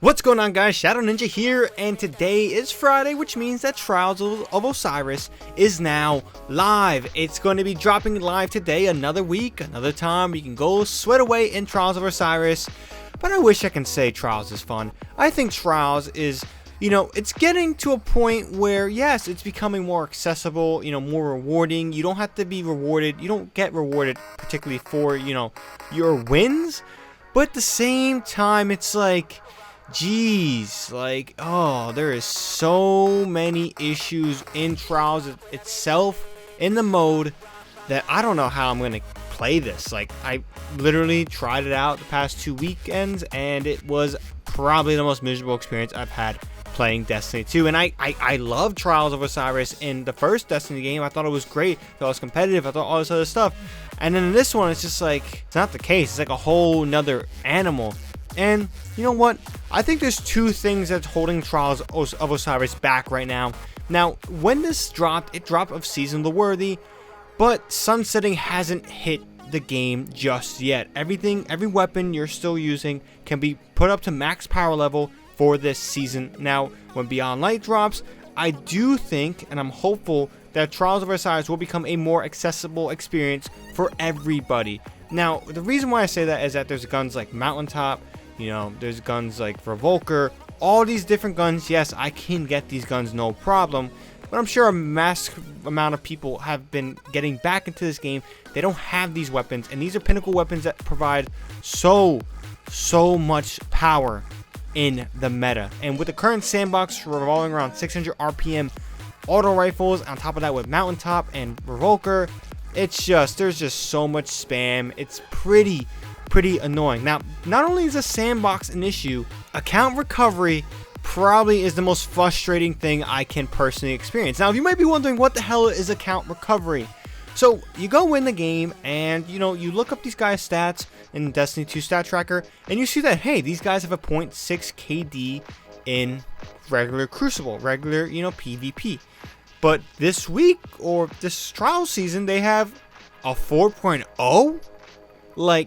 What's going on, guys? ShadowNinja here, and today is Friday, which means that Trials of Osiris is now live. It's going to be dropping live today, another week, another time. You can go sweat away in Trials of Osiris, but I wish I can say Trials is fun. I think Trials is, it's getting to a point where, yes, it's becoming more accessible, more rewarding. You don't have to be rewarded. You don't get rewarded particularly for, your wins, but at the same time, it's like, geez, there is so many issues in Trials itself, in the mode, that I don't know how I'm gonna play this. I literally tried it out the past 2 weekends, and it was probably the most miserable experience I've had playing Destiny 2. And I love Trials of Osiris in the first Destiny game. I thought it was great, I thought it was competitive, I thought all this other stuff. And then in this one, it's just it's not the case. It's like a whole nother animal. And you know what? I think there's two things that's holding Trials of Osiris back right now. Now, when this dropped, it dropped of seasonal worthy, but sunsetting hasn't hit the game just yet. Every weapon you're still using can be put up to max power level for this season. Now, when Beyond Light drops, I do think, and I'm hopeful, that Trials of Osiris will become a more accessible experience for everybody. Now, the reason why I say that is that there's guns like Mountaintop, there's guns like Revolker, all these different guns. Yes, I can get these guns no problem, but I'm sure a mass amount of people have been getting back into this game. They don't have these weapons, and these are pinnacle weapons that provide so much power in the meta. And with the current sandbox revolving around 600 RPM auto rifles, on top of that with Mountaintop and Revolker, there's just so much spam. It's pretty annoying. Now, not only is the sandbox an issue, account recovery probably is the most frustrating thing I can personally experience. Now, you might be wondering, what the hell is account recovery? So you go in the game and you look up these guys' stats in Destiny 2 stat tracker, and you see that, hey, these guys have a 0.6 KD in regular Crucible, regular PvP. But this week, or this trial season, they have a 4.0.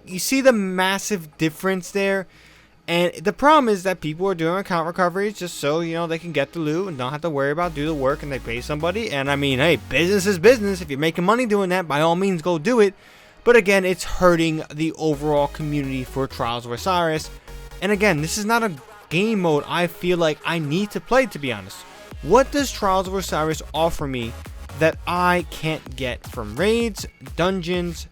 You see the massive difference there. And the problem is that people are doing account recoveries just so, they can get the loot and don't have to worry about do the work, and they pay somebody. And I mean, hey, business is business. If you're making money doing that, by all means, go do it. But again, it's hurting the overall community for Trials of Osiris. And again, this is not a game mode I feel like I need to play, to be honest. What does Trials of Osiris offer me that I can't get from raids, dungeons,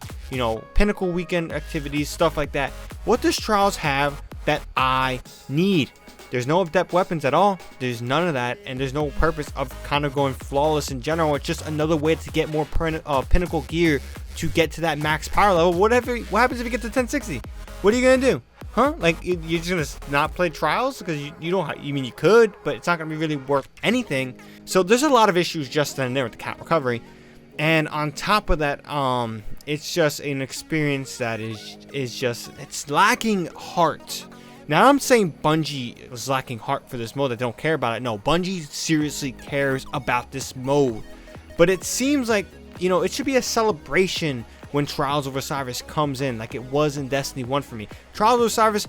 pinnacle weekend activities, stuff like that? What does Trials have that I need? There's no adept weapons at all. There's none of that, and there's no purpose of kind of going flawless in general. It's just another way to get more pinnacle gear to get to that max power level. What happens if you get to 1060? What are you gonna do? Huh? You're just gonna not play Trials because you don't. You could, but it's not gonna be really worth anything. So there's a lot of issues just then there with the account recovery, and on top of that, it's just an experience that it's lacking heart. Now, I'm saying Bungie is lacking heart for this mode. They don't care about it. No, Bungie seriously cares about this mode, but it seems like it should be a celebration when Trials of Osiris comes in, like it was in Destiny 1 for me. Trials of Osiris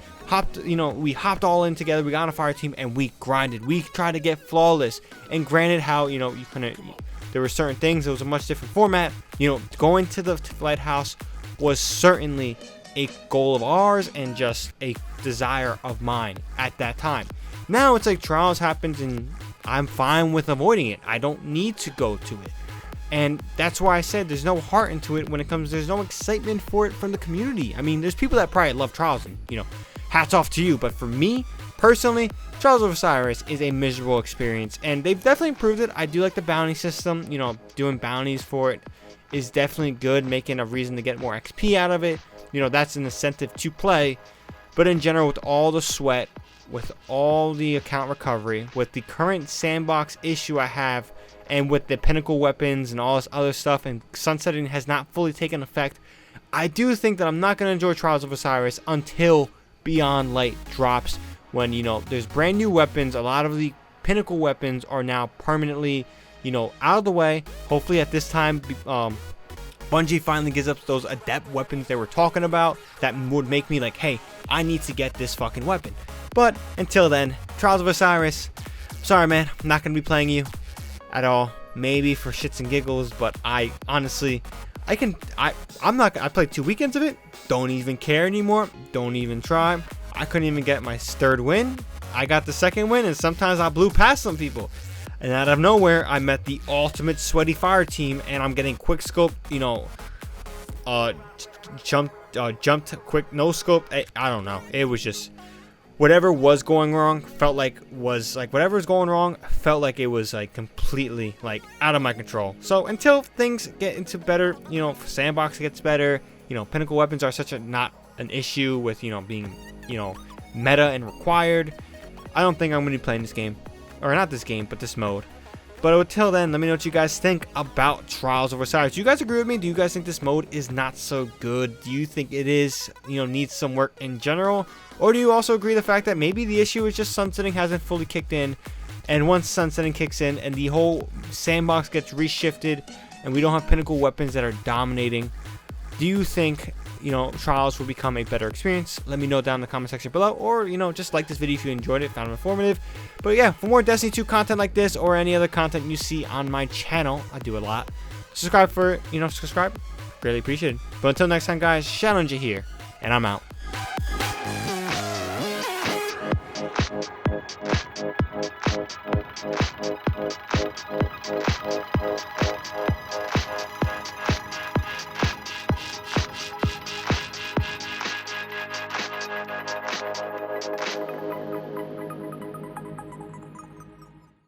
we hopped all in together, we got on a fire team, and we grinded. We tried to get flawless. And granted, how, you couldn't, there were certain things, it was a much different format. Going to the lighthouse was certainly a goal of ours and just a desire of mine at that time. Now it's like Trials happens and I'm fine with avoiding it. I don't need to go to it. And that's why I said there's no heart into it when it comes. There's no excitement for it from the community. I mean, there's people that probably love Trials, and hats off to you. But for me personally, Trials of Osiris is a miserable experience, and they've definitely improved it. I do like the bounty system. Doing bounties for it is definitely good, making a reason to get more XP out of it. That's an incentive to play. But in general, with all the sweat, with all the account recovery, with the current sandbox issue I have, and with the pinnacle weapons and all this other stuff, and sunsetting has not fully taken effect, I do think that I'm not going to enjoy Trials of Osiris until Beyond Light drops, when there's brand new weapons. A lot of the pinnacle weapons are now permanently out of the way. Hopefully at this time Bungie finally gives up those adept weapons they were talking about that would make me like, hey, I need to get this fucking weapon. But until then, Trials of Osiris, sorry man, I'm not going to be playing you at all. Maybe for shits and giggles, but I honestly, I played 2 weekends of it, don't even care anymore, don't even try. I couldn't even get my third win. I got the second win, and sometimes I blew past some people. And out of nowhere, I met the ultimate sweaty fire team, and I'm getting quick scope, you know, jumped quick no scope. I don't know. It was just whatever was going wrong felt like it was like completely like out of my control. So until things get into better, you know, sandbox gets better, you know, pinnacle weapons are such a not an issue with, you know, being, you know, meta and required. I don't think I'm going to be playing this game. Or not this game, but this mode. But until then, let me know what you guys think about Trials of Osiris. Do you guys agree with me? Do you guys think this mode is not so good? Do you think it is, you know, needs some work in general? Or do you also agree the fact that maybe the issue is just sunsetting hasn't fully kicked in, and once sunsetting kicks in and the whole sandbox gets reshifted and we don't have pinnacle weapons that are dominating, do you think, you know, Trials will become a better experience? Let me know down in the comment section below, or, you know, just like this video if you enjoyed it, found it informative. But yeah, for more Destiny 2 content like this or any other content you see on my channel, I do a lot, subscribe greatly appreciated. But until next time guys, ShadowNinja here, and I'm out.